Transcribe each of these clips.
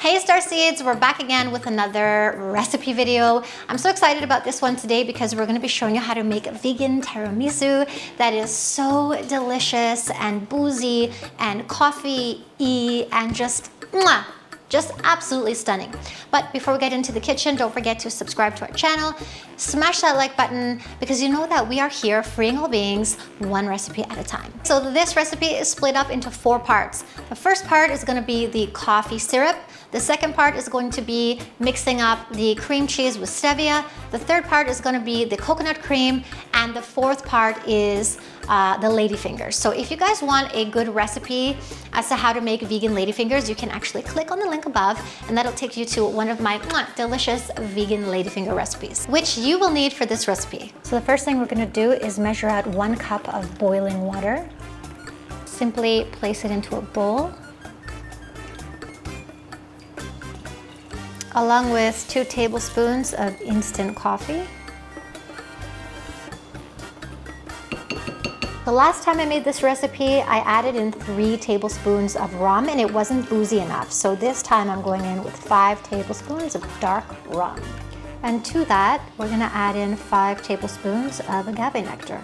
Hey Starseeds, we're back again with another recipe video. I'm so excited about this one today because we're going to be showing you how to make a vegan tiramisu that is so delicious and boozy and coffee-y and just mwah, just absolutely stunning. But before we get into the kitchen, don't forget to subscribe to our channel, smash that like button, because you know that we are here freeing all beings one recipe at a time. So this recipe is split up into 4 parts. The first part is going to be the coffee syrup. The second part is going to be mixing up the cream cheese with stevia. The third part is going to be the coconut cream. And the fourth part is the ladyfingers. So if you guys want a good recipe as to how to make vegan ladyfingers, you can actually click on the link above and that'll take you to one of my delicious vegan ladyfinger recipes, which you will need for this recipe. So the first thing we're going to do is measure out 1 cup of boiling water. Simply place it into a bowl, along with 2 tablespoons of instant coffee. The last time I made this recipe, I added in 3 tablespoons of rum and it wasn't boozy enough. So this time I'm going in with 5 tablespoons of dark rum. And to that, we're gonna add in 5 tablespoons of agave nectar.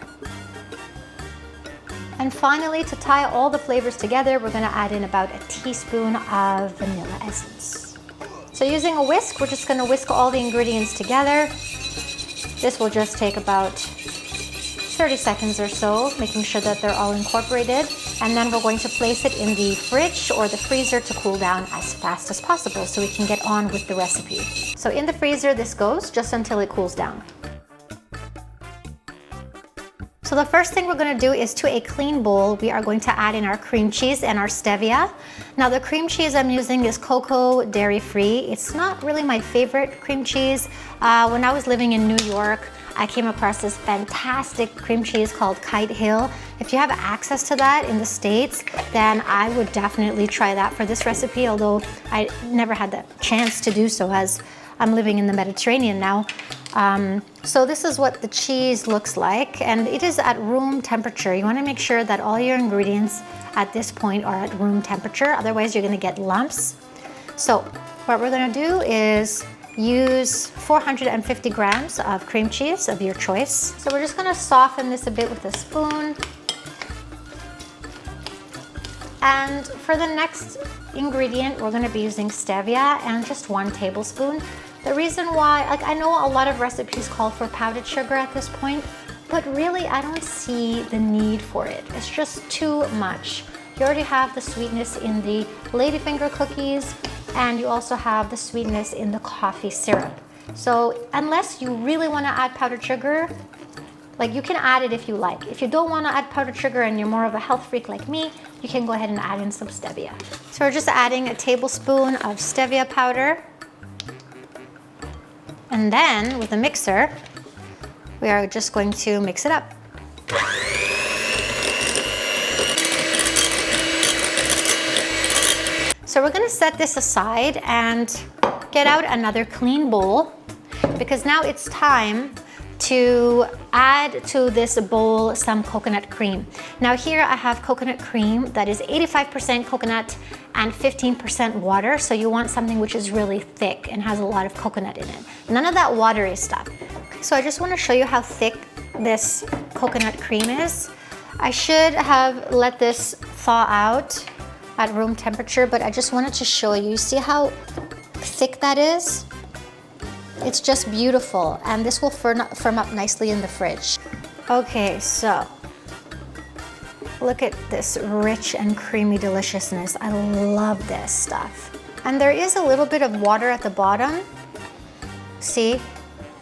And finally, to tie all the flavors together, we're gonna add in about a teaspoon of vanilla essence. So using a whisk, we're just gonna whisk all the ingredients together. This will just take about 30 seconds or so, making sure that they're all incorporated. And then we're going to place it in the fridge or the freezer to cool down as fast as possible so we can get on with the recipe. So in the freezer this goes just until it cools down. So the first thing we're going to do is, to a clean bowl, we are going to add in our cream cheese and our stevia. Now the cream cheese I'm using is cocoa dairy-free. It's not really my favorite cream cheese. When I was living in New York, I came across this fantastic cream cheese called Kite Hill. If you have access to that in the States, then I would definitely try that for this recipe, although I never had the chance to do so as I'm living in the Mediterranean now. So this is what the cheese looks like, and it is at room temperature. You want to make sure that all your ingredients at this point are at room temperature, otherwise you're going to get lumps. So what we're going to do is use 450 grams of cream cheese of your choice. So we're just going to soften this a bit with a spoon. And for the next ingredient, we're going to be using stevia and just 1 tablespoon. The reason why, I know a lot of recipes call for powdered sugar at this point, but really I don't see the need for it. It's just too much. You already have the sweetness in the ladyfinger cookies, and you also have the sweetness in the coffee syrup. So unless you really want to add powdered sugar, you can add it if you like. If you don't want to add powdered sugar and you're more of a health freak like me, you can go ahead and add in some stevia. So we're just adding a tablespoon of stevia powder. And then with a mixer, we are just going to mix it up. So we're going to set this aside and get out another clean bowl, because now it's time to add to this bowl some coconut cream. Now here I have coconut cream that is 85% coconut and 15% water, so you want something which is really thick and has a lot of coconut in it. None of that watery stuff. So I just want to show you how thick this coconut cream is. I should have let this thaw out at room temperature, but I just wanted to show you. See how thick that is? It's just beautiful, and this will firm up nicely in the fridge. Okay, so look at this rich and creamy deliciousness. I love this stuff. And there is a little bit of water at the bottom. See?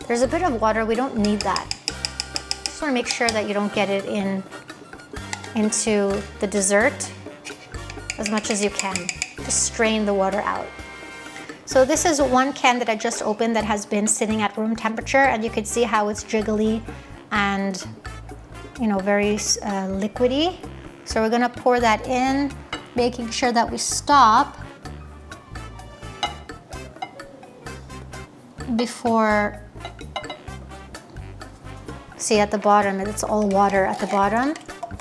There's a bit of water. We don't need that. Just want to make sure that you don't get it into the dessert as much as you can. Just strain the water out. So this is 1 can that I just opened that has been sitting at room temperature, and you can see how it's jiggly and, very liquidy. So we're gonna pour that in, making sure that we stop before, see at the bottom, it's all water at the bottom.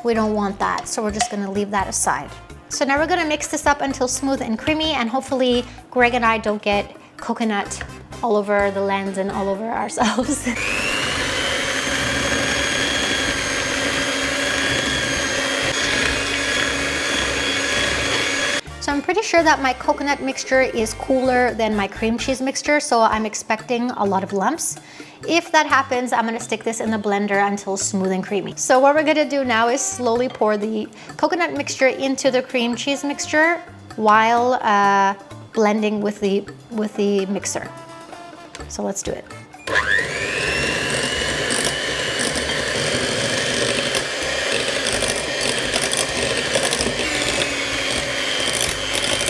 We don't want that, so we're just gonna leave that aside. So now we're gonna mix this up until smooth and creamy and hopefully Greg and I don't get coconut all over the lens and all over ourselves. So I'm pretty sure that my coconut mixture is cooler than my cream cheese mixture, so I'm expecting a lot of lumps. If that happens, I'm gonna stick this in the blender until smooth and creamy. So what we're gonna do now is slowly pour the coconut mixture into the cream cheese mixture while blending with the mixer. So let's do it.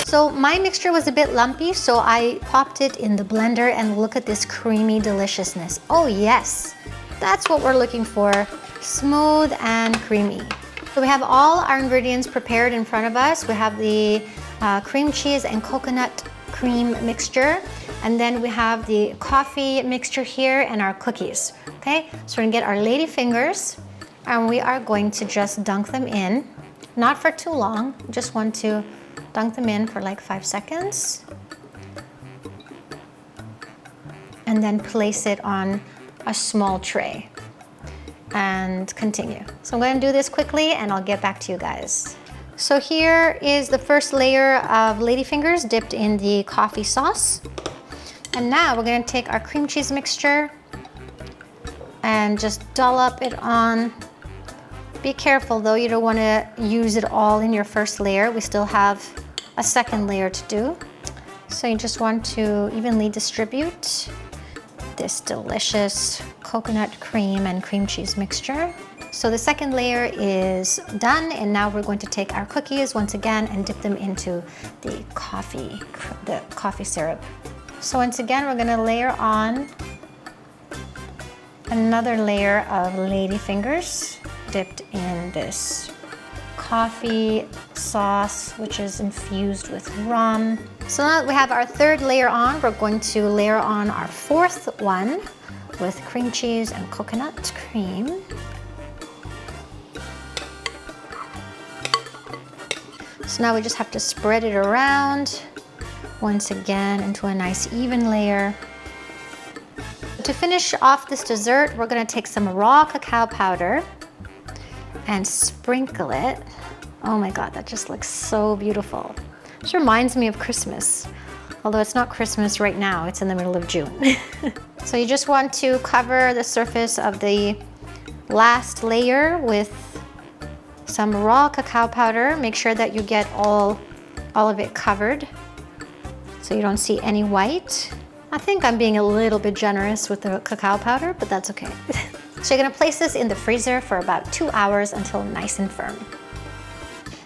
So my mixture was a bit lumpy, so I popped it in the blender and look at this creamy deliciousness. Oh yes, that's what we're looking for, smooth and creamy. So we have all our ingredients prepared in front of us. We have the cream cheese and coconut cream mixture, and then we have the coffee mixture here and our cookies. Okay, so we're gonna get our lady fingers and we are going to just dunk them in, not for too long, just want to dunk them in for like 5 seconds and then place it on a small tray and continue. So I'm going to do this quickly and I'll get back to you guys. So here is the first layer of ladyfingers dipped in the coffee sauce. And now we're going to take our cream cheese mixture and just dollop it on. Be careful though, you don't want to use it all in your first layer. We still have a second layer to do. So you just want to evenly distribute this delicious coconut cream and cream cheese mixture. So the second layer is done, and now we're going to take our cookies once again and dip them into the coffee syrup. So once again, we're gonna layer on another layer of ladyfingers dipped in this coffee sauce, which is infused with rum. So now that we have our third layer on, we're going to layer on our fourth one with cream cheese and coconut cream. So now we just have to spread it around once again into a nice even layer. To finish off this dessert, we're gonna take some raw cacao powder and sprinkle it. Oh my God, that just looks so beautiful. This reminds me of Christmas, although it's not Christmas right now, it's in the middle of June. So you just want to cover the surface of the last layer with some raw cacao powder. Make sure that you get all of it covered so you don't see any white. I think I'm being a little bit generous with the cacao powder, but that's okay. So you're gonna place this in the freezer for about 2 hours until nice and firm.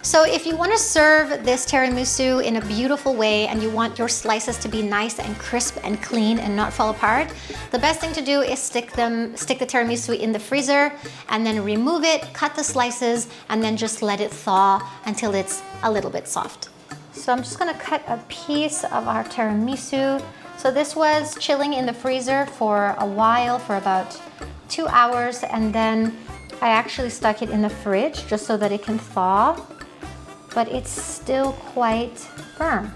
So if you want to serve this tiramisu in a beautiful way and you want your slices to be nice and crisp and clean and not fall apart, the best thing to do is stick the tiramisu in the freezer and then remove it, cut the slices, and then just let it thaw until it's a little bit soft. So I'm just gonna cut a piece of our tiramisu. So this was chilling in the freezer for a while, for about 2 hours, and then I actually stuck it in the fridge just so that it can thaw, but it's still quite firm.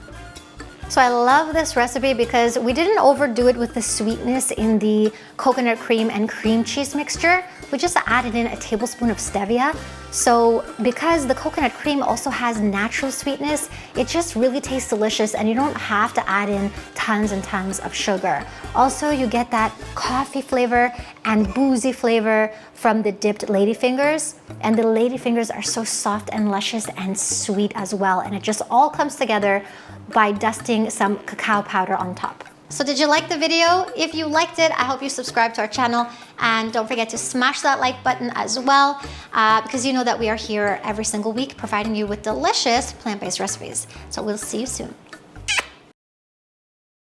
So I love this recipe because we didn't overdo it with the sweetness in the coconut cream and cream cheese mixture. We just added in a tablespoon of stevia. So because the coconut cream also has natural sweetness, it just really tastes delicious and you don't have to add in tons and tons of sugar. Also, you get that coffee flavor and boozy flavor from the dipped ladyfingers. And the ladyfingers are so soft and luscious and sweet as well. And it just all comes together by dusting some cacao powder on top. So did you like the video? If you liked it, I hope you subscribe to our channel and don't forget to smash that like button as well because you know that we are here every single week providing you with delicious plant-based recipes. So we'll see you soon.